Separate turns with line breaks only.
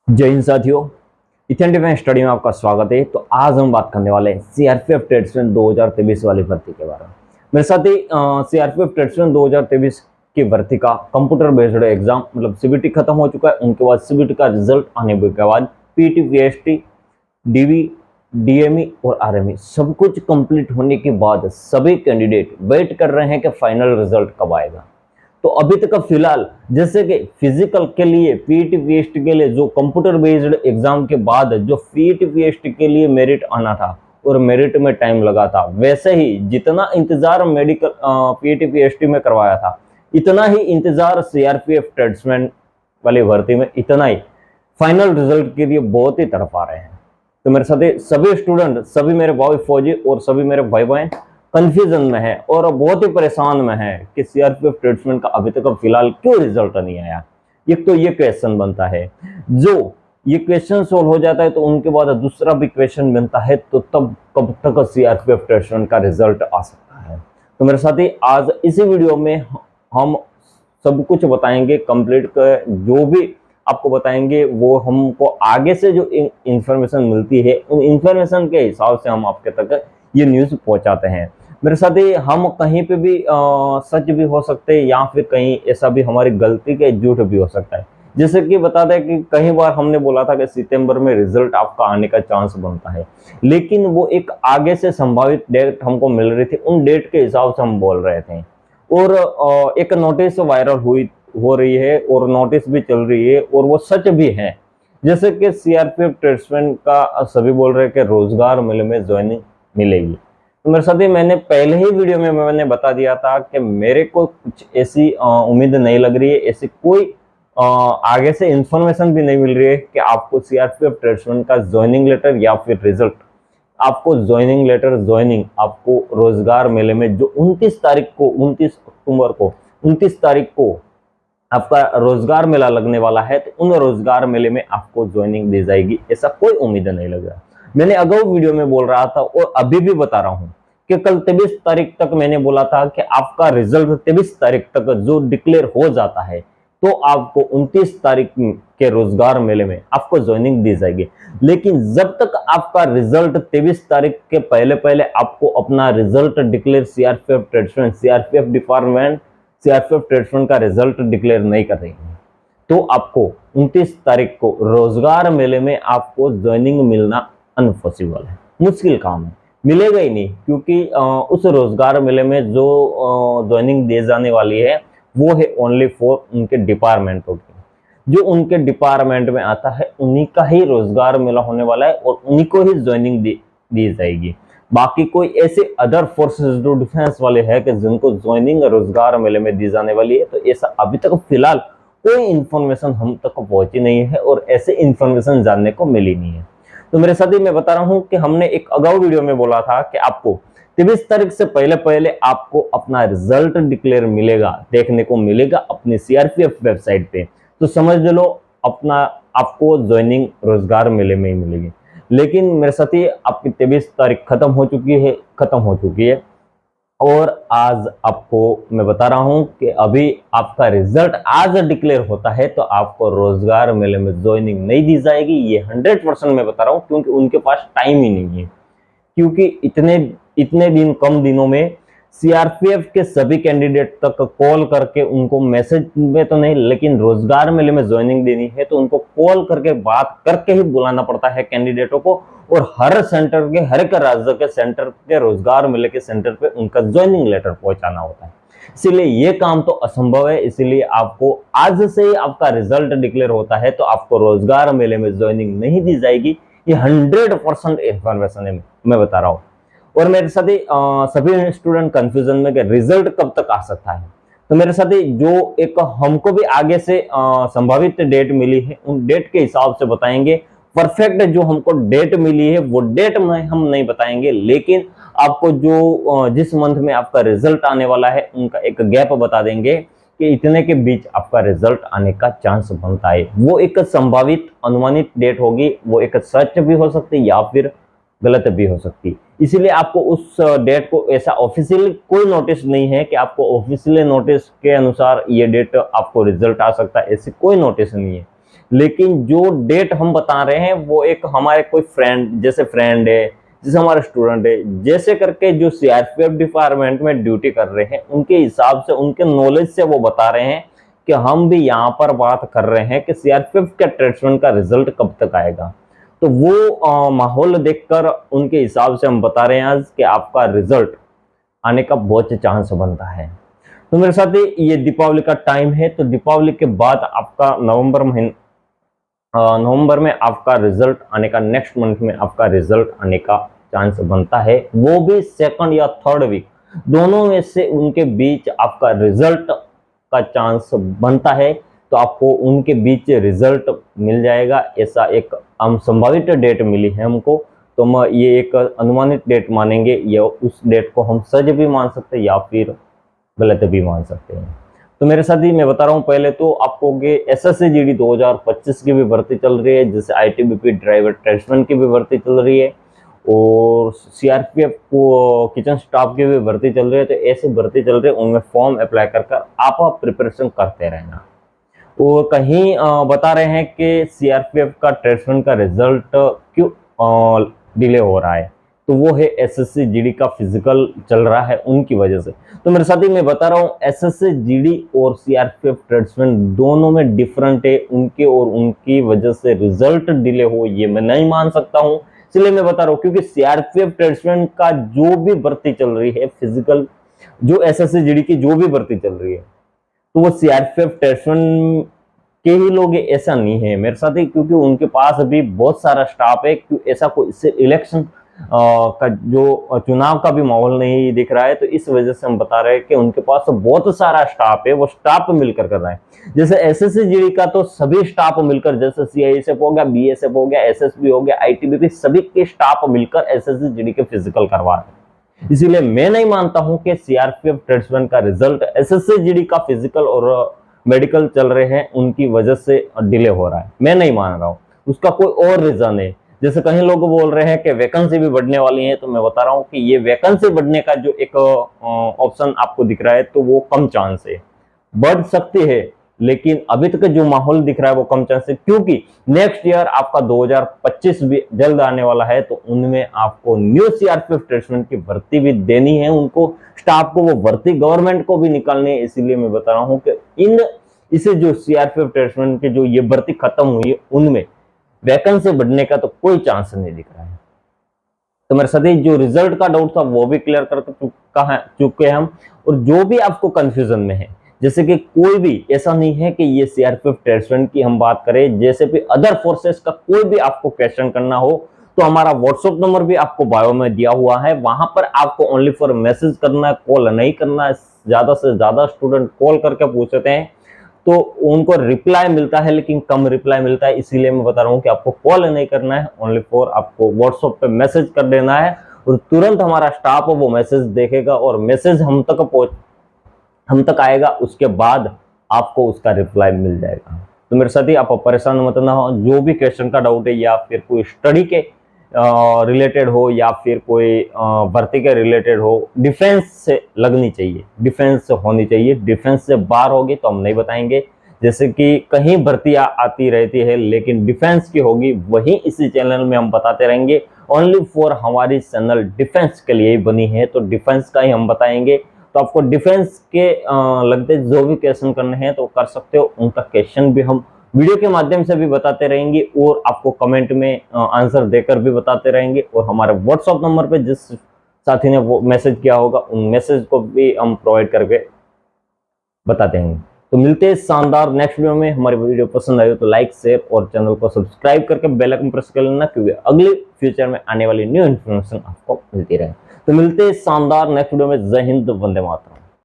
जय हिंद साथियों, Ethan defence study में आपका स्वागत है। तो आज हम बात करने वाले हैं सीआरपीएफ ट्रेड्समैन 2023 वाली भर्ती के बारे में। मेरे साथ ही सीआरपीएफ ट्रेड्समैन 2023 की भर्ती का कंप्यूटर बेस्ड एग्जाम मतलब सीबीटी खत्म हो चुका है। उनके बाद सीबीटी का रिजल्ट आने के बाद पीटी, पीएसटी, डीवी, डीएमई और आरएमई सब कुछ कंप्लीट होने के बाद सभी कैंडिडेट वेट कर रहे हैं कि फाइनल रिजल्ट कब आएगा। तो अभी तक फिलहाल जैसे कि फिजिकल के लिए पीटी पीएसटी के लिए जो कंप्यूटर बेस्ड एग्जाम के बाद जो पीटी पीएसटी के लिए मेरिट आना था और मेरिट में टाइम लगा था, वैसे ही जितना इंतजार मेडिकल पीटी पीएसटी में करवाया था इतना ही इंतजार सीआरपीएफ ट्रेड्समैन वाली भर्ती में, इतना ही फाइनल रिजल्ट के लिए बहुत ही तड़पा रहे हैं। तो मेरे साथ सभी स्टूडेंट, सभी मेरे भाई फौजी और सभी मेरे भाई बहन कंफ्यूजन में है और बहुत ही परेशान में है कि सीआरपीएफ ट्रेड्समैन का अभी तक फिलहाल क्यों रिजल्ट नहीं आया। एक तो ये क्वेश्चन बनता है, जो ये क्वेश्चन सोल्व हो जाता है तो उनके बाद दूसरा भी क्वेश्चन बनता है, तो तब कब तक सीआरपीएफ ट्रेड्समैन का रिजल्ट आ सकता है। तो मेरे साथी आज इसी वीडियो में हम सब कुछ बताएंगे कंप्लीट कर, जो भी आपको बताएंगे वो हमको आगे से जो इंफॉर्मेशन मिलती है उन इंफॉर्मेशन के हिसाब से हम आपके तक ये न्यूज पहुंचाते हैं। मेरे साथ ही हम कहीं पे भी सच भी हो सकते हैं या फिर कहीं ऐसा भी हमारी गलती के झूठ भी हो सकता है। जैसे कि बता दें कि कई बार हमने बोला था कि सितंबर में रिजल्ट आपका आने का चांस बनता है, लेकिन वो एक आगे से संभावित डेट हमको मिल रही थी, उन डेट के हिसाब से हम बोल रहे थे। और एक नोटिस वायरल हो रही है और नोटिस भी चल रही है और वो सच भी है। जैसे कि सीआरपीएफ ट्रेड्समैन का सभी बोल रहे हैं कि रोजगार मेले में ज्वाइनिंग मिलेगी। तो मेरे साथ ही मैंने पहले ही वीडियो में मैंने बता दिया था कि मेरे को कुछ ऐसी उम्मीद नहीं लग रही है, ऐसी कोई आगे से इंफॉर्मेशन भी नहीं मिल रही है कि आपको सीआरपीएफ ट्रेड्समैन का ज्वाइनिंग लेटर या फिर रिजल्ट, आपको ज्वाइनिंग लेटर ज्वाइनिंग आपको रोजगार मेले में जो 29 तारीख को 29 अक्टूबर को 29 तारीख को आपका रोजगार मेला लगने वाला है, तो उन रोजगार मेले में आपको ज्वाइनिंग दी जाएगी, ऐसा कोई उम्मीद नहीं लग रहा। मैंने अगाऊ वीडियो में बोल रहा था और अभी भी बता रहा हूं कि कल 23 तारीख तक मैंने बोला था कि आपका रिजल्ट 23 तारीख तक जो डिक्लेयर हो जाता है तो आपको 29 तारीख के रोजगार मेले में आपको ज्वाइनिंग दी जाएगी। लेकिन जब तक आपका रिजल्ट 23 तारीख के पहले पहले आपको अपना result declare CRPF tradesman CRPF department CRPF tradesman का रिजल्ट डिक्लेयर नहीं कर रही है, तो आपको 29 तारीख को रोजगार मेले में आपको ज्वाइनिंग मिलना अनपॉसिबल है, मुश्किल काम है, मिलेगा ही नहीं। क्योंकि उस रोजगार मेले में जो ज्वाइनिंग दी जाने वाली है वो है ओनली फॉर उनके डिपार्टमेंटों की, जो उनके डिपार्टमेंट में आता है उन्हीं का ही रोजगार मेला होने वाला है और उन्हीं को ही ज्वाइनिंग दी जाएगी। बाकी कोई ऐसे अदर फोर्सेस जो डिफेंस वाले हैं कि जिनको ज्वाइनिंग रोजगार मेले में दी जाने वाली है, तो ऐसा अभी तक फिलहाल कोई इंफॉर्मेशन हम तक पहुंची नहीं है और ऐसे इंफॉर्मेशन जानने को मिली नहीं है। तो मेरे साथ ही मैं बता रहा हूं कि हमने एक अगाऊ वीडियो में बोला था कि आपको 23 तारीख से पहले पहले आपको अपना रिजल्ट डिक्लेयर मिलेगा, देखने को मिलेगा अपनी सीआरपीएफ वेबसाइट पे, तो समझ लो अपना आपको ज्वाइनिंग रोजगार मेले में ही मिलेगी। लेकिन मेरे साथ ही आपकी 23 तारीख खत्म हो चुकी है और आज आपको मैं बता रहा हूं कि अभी आपका रिजल्ट आज डिक्लेयर होता है तो आपको रोजगार मेले में ज्वाइनिंग नहीं दी जाएगी। ये 100% मैं बता रहा हूं, क्योंकि उनके पास टाइम ही नहीं है। क्योंकि इतने दिन कम दिनों में सीआरपीएफ के सभी कैंडिडेट तक कॉल करके उनको मैसेज में तो नहीं, लेकिन रोजगार मेले में ज्वाइनिंग देनी है तो उनको कॉल करके बात करके ही बुलाना पड़ता है कैंडिडेटों को, और हर सेंटर के हर एक राज्य के सेंटर के रोजगार मेले के सेंटर पे उनका ज्वाइनिंग लेटर पहुंचाना होता है। इसीलिए ये काम तो असंभव है। इसीलिए आपको आज से ही आपका रिजल्ट डिक्लेयर होता है तो आपको रोजगार मेले में ज्वाइनिंग नहीं दी जाएगी। ये 100% इंफॉर्मेशन है, मैं बता रहा हूँ। और मेरे साथ ही सभी स्टूडेंट कंफ्यूजन में कि रिजल्ट कब तक आ सकता है, तो मेरे साथ ही जो एक हमको भी आगे से संभावित डेट मिली है उन डेट के हिसाब से बताएंगे। परफेक्ट जो हमको डेट मिली है वो डेट में हम नहीं बताएंगे, लेकिन आपको जो जिस मंथ में आपका रिजल्ट आने वाला है उनका एक गैप बता देंगे कि इतने के बीच आपका रिजल्ट आने का चांस बनता है। वो एक संभावित अनुमानित डेट होगी, वो एक सच भी हो सकती है या फिर गलत भी हो सकती है। इसीलिए आपको उस डेट को ऐसा ऑफिशियल कोई नोटिस नहीं है कि आपको ऑफिशियल नोटिस के अनुसार ये डेट आपको रिजल्ट आ सकता है, ऐसी कोई नोटिस नहीं है। लेकिन जो डेट हम बता रहे हैं वो एक हमारे कोई फ्रेंड है, जैसे हमारे स्टूडेंट है, जैसे करके जो सीआरपीएफ डिपार्टमेंट में ड्यूटी कर रहे हैं उनके हिसाब से, उनके नॉलेज से वो बता रहे हैं कि हम भी यहाँ पर बात कर रहे हैं कि सीआरपीएफ के अटैचमेंट का रिजल्ट कब तक आएगा। तो वो माहौल देखकर उनके हिसाब से हम बता रहे हैं आज कि आपका रिजल्ट आने का बहुत चांस बनता है। तो मेरे साथ ये दीपावली का टाइम है, तो दीपावली के बाद आपका नवंबर में आपका रिजल्ट आने का, नेक्स्ट मंथ में आपका रिजल्ट आने का चांस बनता है, वो भी सेकंड या थर्ड वीक, दोनों में से उनके बीच आपका रिजल्ट का चांस बनता है। तो आपको उनके बीच रिजल्ट मिल जाएगा, ऐसा एक हम संभावित डेट मिली है हमको, तो हम ये एक अनुमानित डेट मानेंगे, या उस डेट को हम सच भी मान सकते हैं या फिर गलत भी मान सकते हैं। तो मेरे साथ ही मैं बता रहा हूँ, पहले तो आपको एसएससी जीडी 2025 की भी भर्ती चल रही है, जैसे आईटीबीपी ड्राइवर ट्रेड्समैन की भी भर्ती चल रही है, और सीआरपीएफ को किचन स्टाफ की भी भर्ती चल रही है। तो ऐसे भर्ती चल रही है, उनमें फॉर्म अप्लाई कर आप प्रिपरेशन करते रहना। और कहीं बता रहे हैं कि सीआरपीएफ का ट्रेड्समैन का रिजल्ट क्यों डिले हो रहा है, तो वो है एसएससी जीडी का फिजिकल चल रहा है उनकी वजह से। तो मेरे साथ ही मैं बता रहा हूँ, एसएससी जीडी और सीआरपीएफ ट्रेड्समैन दोनों में डिफरेंट है, उनके और उनकी वजह से रिजल्ट डिले हो ये मैं नहीं मान सकता हूँ, इसलिए मैं बता रहा हूँ। क्योंकि सीआरपीएफ ट्रेड्समैन का जो भी भर्ती चल रही है फिजिकल, जो एसएससी जीडी की जो भी भर्ती चल रही है, तो वो सीआरपीएफ ट्रेड्समैन के ही लोग, ऐसा नहीं है मेरे साथ ही, क्योंकि उनके पास अभी बहुत सारा स्टाफ है। ऐसा कोई इससे इलेक्शन का जो चुनाव का भी माहौल नहीं दिख रहा है, तो इस वजह से हम बता रहे हैं कि उनके पास तो बहुत सारा स्टाफ है, वो स्टाफ मिलकर कर रहा है। जैसे एसएससी जीडी का तो सभी स्टाफ मिलकर, जैसे सीआईएसएफ हो गया, बीएसएफ हो गया, एसएसबी हो गया, आईटीबीपी, सभी के स्टाफ मिलकर एसएससी जीडी के फिजिकल करवा रहे हैं। इसीलिए मैं नहीं मानता हूं कि सीआरपीएफ ट्रेड्समैन का रिजल्ट एसएससी जीडी का फिजिकल और मेडिकल चल रहे हैं उनकी वजह से डिले हो रहा है, मैं नहीं मान रहा हूँ। उसका कोई और रीजन है। जैसे कहीं लोग बोल रहे हैं कि वैकेंसी भी बढ़ने वाली है, तो मैं बता रहा हूँ कि ये वैकेंसी बढ़ने का जो एक ऑप्शन आपको दिख रहा है, तो वो कम चांस है, बढ़ सकती है, लेकिन अभी तक जो माहौल दिख रहा है वो कम चांस है। क्योंकि नेक्स्ट ईयर आपका 2025 भी जल्द आने वाला है, तो उनमें आपको न्यू सीआरपीएफ ट्रेड्समैन की भर्ती भी देनी है, उनको स्टाफ को वो भर्ती गवर्नमेंट को भी निकालनी है। इसीलिए मैं बता रहा हूँ कि इसे जो सीआरपीएफ ट्रेड्समैन की जो ये भर्ती खत्म हुई है, उनमें वैकेंसी बढ़ने का तो कोई चांस नहीं दिख रहा है। तो मेरे साथ ही जो रिजल्ट का डाउट था वो भी क्लियर कर चुके हम। और जो भी आपको कंफ्यूजन में है, जैसे कि कोई भी ऐसा नहीं है कि ये सीआरपीएफ ट्रेड्समैन की हम बात करें, जैसे भी अदर फोर्सेस का कोई भी आपको क्वेश्चन करना हो, तो हमारा व्हाट्सएप नंबर भी आपको बायो में दिया हुआ है, वहां पर आपको ओनली फॉर मैसेज करना है, कॉल नहीं करना है। ज्यादा से ज्यादा स्टूडेंट कॉल करके पूछते हैं तो उनको रिप्लाई मिलता है, लेकिन कम रिप्लाई मिलता है, इसीलिए मैं बता रहा हूँ कि आपको कॉल नहीं करना है, ओनली फॉर आपको व्हाट्सएप पे मैसेज कर देना है, और तुरंत हमारा स्टाफ वो मैसेज देखेगा और मैसेज हम तक आएगा, उसके बाद आपको उसका रिप्लाई मिल जाएगा। तो मेरे साथ ही आप परेशान मत ना हो, जो भी क्वेश्चन का डाउट है, या फिर कोई स्टडी के रिलेटेड हो, या फिर कोई भर्ती के रिलेटेड हो, डिफेंस से लगनी चाहिए, डिफेंस से होनी चाहिए, डिफेंस से बाहर होगी तो हम नहीं बताएंगे। जैसे कि कहीं भर्तियां आती रहती है, लेकिन डिफेंस की होगी वही इसी चैनल में हम बताते रहेंगे। ओनली फॉर हमारी चैनल डिफेंस के लिए ही बनी है, तो डिफेंस का ही हम बताएंगे। तो आपको डिफेंस के लगते जो भी क्वेश्चन करने हैं तो कर सकते हो, उनका क्वेश्चन भी हम वीडियो के माध्यम से भी बताते रहेंगे, और आपको कमेंट में आंसर देकर भी बताते रहेंगे। और हमारे व्हाट्सएप नंबर पे जिस साथी ने वो मैसेज किया होगा, उन मैसेज को भी हम प्रोवाइड करके बताते हैं। तो मिलते हैं शानदार नेक्स्ट वीडियो में। हमारी वीडियो पसंद आई हो तो लाइक, शेयर और चैनल को सब्सक्राइब करके बेल आइकन प्रेस कर लेना, क्योंकि अगले फ्यूचर में आने वाली न्यू इन्फॉर्मेशन आपको मिलती रहे। तो मिलते हैं शानदार नेक्स्ट वीडियो में। जय हिंद, वंदे मातरम।